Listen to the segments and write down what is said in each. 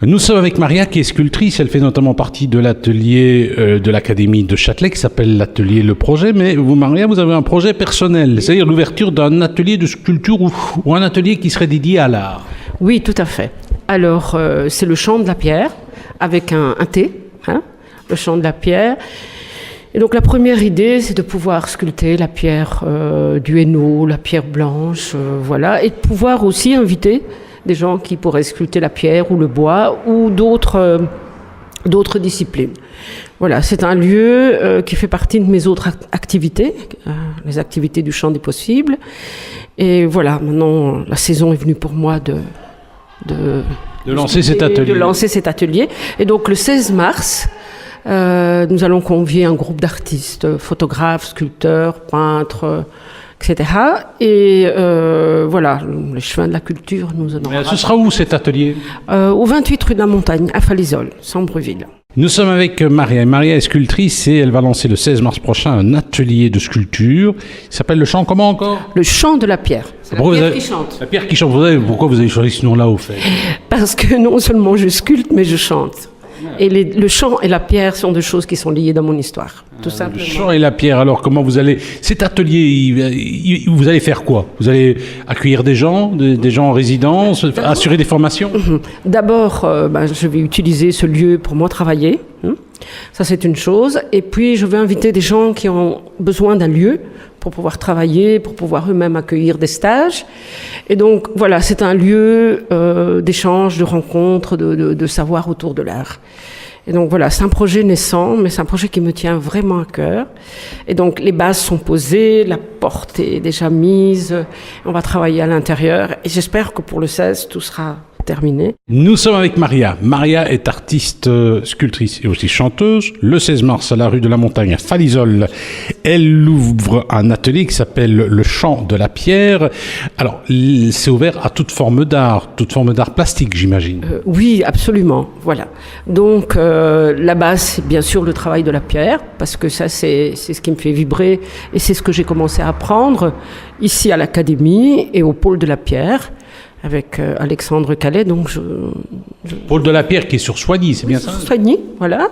Nous sommes avec Maria qui est sculptrice, elle fait notamment partie de l'atelier de l'Académie de Châtelet qui s'appelle l'atelier Le Projet, mais vous Maria, vous avez un projet personnel, c'est-à-dire l'ouverture d'un atelier de sculpture ou un atelier qui serait dédié à l'art. Oui, tout à fait. Alors, c'est le Champ de la Pierre avec un T, le Champ de la Pierre. Et donc la première idée, c'est de pouvoir sculpter la pierre du Hainaut, la pierre blanche, voilà, et de pouvoir aussi inviter des gens qui pourraient sculpter la pierre ou le bois ou d'autres disciplines. Voilà, c'est un lieu qui fait partie de mes autres activités, les activités du Champ des possibles. Et voilà, maintenant la saison est venue pour moi de lancer cet atelier. De lancer cet atelier. Et donc le 16 mars, nous allons convier un groupe d'artistes, photographes, sculpteurs, peintres, etc. Et voilà, les chemins de la culture nous en auront. Ce sera où cet atelier ? Au 28 rue de la Montagne, à Falisol, Sambreville. Nous sommes avec Maria. Maria est sculptrice et elle va lancer le 16 mars prochain un atelier de sculpture. Il s'appelle le Champ comment encore ? Le Champ de la Pierre. C'est la pierre qui chante. La pierre qui chante. Pourquoi vous avez choisi ce nom-là au fait ? Parce que non seulement je sculpte, mais je chante. Et le chant et la pierre sont deux choses qui sont liées dans mon histoire, tout simplement. Le chant et la pierre, alors comment vous allez... Cet atelier, vous allez faire quoi ? Vous allez accueillir des gens en résidence, assurer des formations ? D'abord, je vais utiliser ce lieu pour moi travailler. Ça, c'est une chose. Et puis, je vais inviter des gens qui ont besoin d'un lieu pour pouvoir travailler, pour pouvoir eux-mêmes accueillir des stages. Et donc, voilà, c'est un lieu d'échange, de rencontre, de savoir autour de l'art. Et donc, voilà, c'est un projet naissant, mais c'est un projet qui me tient vraiment à cœur. Et donc, les bases sont posées, la porte est déjà mise, on va travailler à l'intérieur. Et j'espère que pour le 16, tout sera terminé. Nous sommes avec Maria. Maria est artiste, sculptrice et aussi chanteuse. Le 16 mars, à la rue de la Montagne, à Falisol, elle ouvre un atelier qui s'appelle le Champ de la Pierre. Alors, c'est ouvert à toute forme d'art plastique, j'imagine. Oui, absolument. Voilà. Donc, la base, c'est bien sûr le travail de la pierre, parce que ça, c'est ce qui me fait vibrer et c'est ce que j'ai commencé à apprendre ici à l'Académie et au pôle de la pierre, avec Alexandre Calais. Donc Pôle de la Pierre qui est sur Soigny, c'est bien ça ? Soigny, voilà.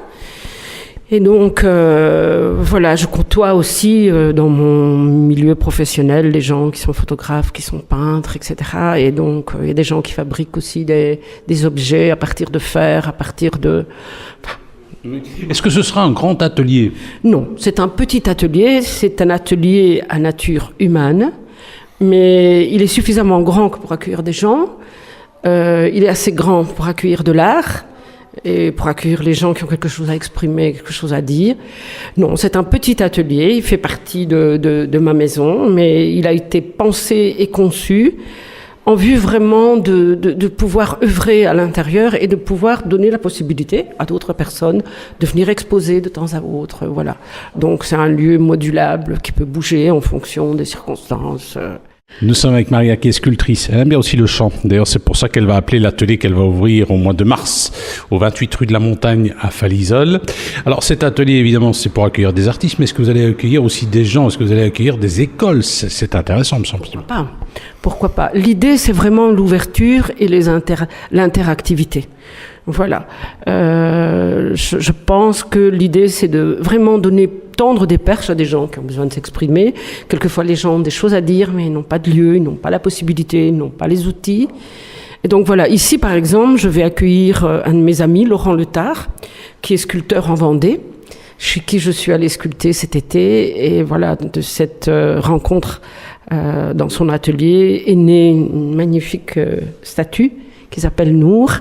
Et donc, voilà, je côtoie aussi dans mon milieu professionnel des gens qui sont photographes, qui sont peintres, etc. Et donc, il y a des gens qui fabriquent aussi des objets à partir de fer, à partir de... Est-ce que ce sera un grand atelier ? Non, c'est un petit atelier. C'est un atelier à nature humaine. Mais il est suffisamment grand pour accueillir des gens. Il est assez grand pour accueillir de l'art et pour accueillir les gens qui ont quelque chose à exprimer, quelque chose à dire. Non, c'est un petit atelier. Il fait partie de ma maison, mais il a été pensé et conçu en vue vraiment de pouvoir œuvrer à l'intérieur et de pouvoir donner la possibilité à d'autres personnes de venir exposer de temps à autre. Voilà. Donc c'est un lieu modulable qui peut bouger en fonction des circonstances. Nous sommes avec Maria qui est sculptrice. Elle aime bien aussi le chant. D'ailleurs, c'est pour ça qu'elle va appeler l'atelier qu'elle va ouvrir au mois de mars, au 28 rue de la Montagne à Falisol. Alors, cet atelier, évidemment, c'est pour accueillir des artistes, mais est-ce que vous allez accueillir aussi des gens ? Est-ce que vous allez accueillir des écoles ? C'est intéressant, me semble-t-il. Pourquoi pas ? L'idée, c'est vraiment l'ouverture et l'interactivité. Voilà. Je pense que l'idée, c'est de vraiment tendre des perches à des gens qui ont besoin de s'exprimer. Quelquefois, les gens ont des choses à dire, mais ils n'ont pas de lieu, ils n'ont pas la possibilité, ils n'ont pas les outils. Et donc voilà, ici, par exemple, je vais accueillir un de mes amis, Laurent Letard, qui est sculpteur en Vendée, chez qui je suis allée sculpter cet été. Et voilà, de cette rencontre dans son atelier est née une magnifique statue qui s'appelle Nour.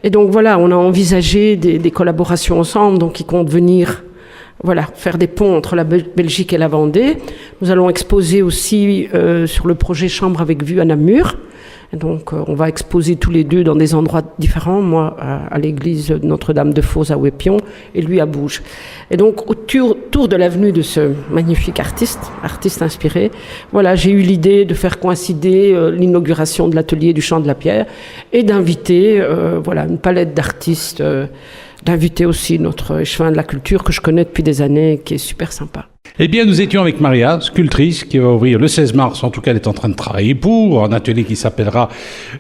Et donc voilà, on a envisagé des collaborations ensemble, donc qui comptent venir faire des ponts entre la Belgique et la Vendée. Nous allons exposer aussi sur le projet Chambre avec vue à Namur. Et donc, on va exposer tous les deux dans des endroits différents, moi à l'église Notre-Dame-de-Fos à Ouépion et lui à Bouges. Et donc, autour de l'avenue de ce magnifique artiste inspiré, voilà, j'ai eu l'idée de faire coïncider l'inauguration de l'atelier du Champ de la Pierre et d'inviter une palette d'artistes d'inviter aussi notre échevin de la culture que je connais depuis des années, qui est super sympa. Eh bien, nous étions avec Maria, sculptrice, qui va ouvrir le 16 mars. En tout cas, elle est en train de travailler pour un atelier qui s'appellera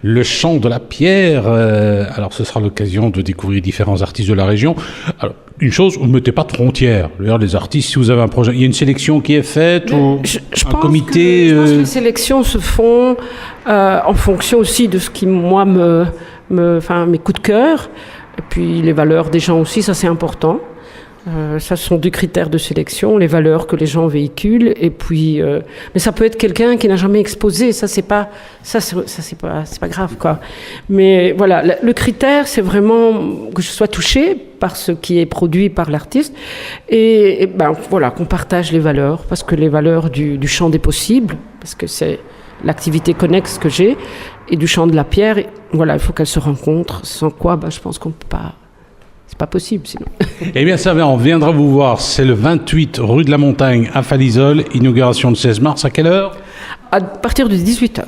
Le Chant de la Pierre. Alors, ce sera l'occasion de découvrir différents artistes de la région. Alors, une chose, vous ne mettez pas de frontières. D'ailleurs, les artistes, si vous avez un projet, il y a une sélection qui est faite ou un comité. Je pense que les sélections se font en fonction aussi de ce qui, moi, mes coups de cœur. Et puis, les valeurs des gens aussi, ça c'est important. Ça sont des critères de sélection, les valeurs que les gens véhiculent, et puis mais ça peut être quelqu'un qui n'a jamais exposé, c'est pas grave quoi. Mais voilà, le critère c'est vraiment que je sois touchée par ce qui est produit par l'artiste et ben voilà, qu'on partage les valeurs, parce que les valeurs du champ des possibles, parce que c'est l'activité connexe que j'ai, et du champ de la pierre, voilà, il faut qu'elles se rencontrent, sans quoi je pense qu'on peut pas. C'est pas possible sinon. Eh bien, ça va, on viendra vous voir. C'est le 28 rue de la Montagne à Falisol. Inauguration le 16 mars. À quelle heure ? À partir de 18h.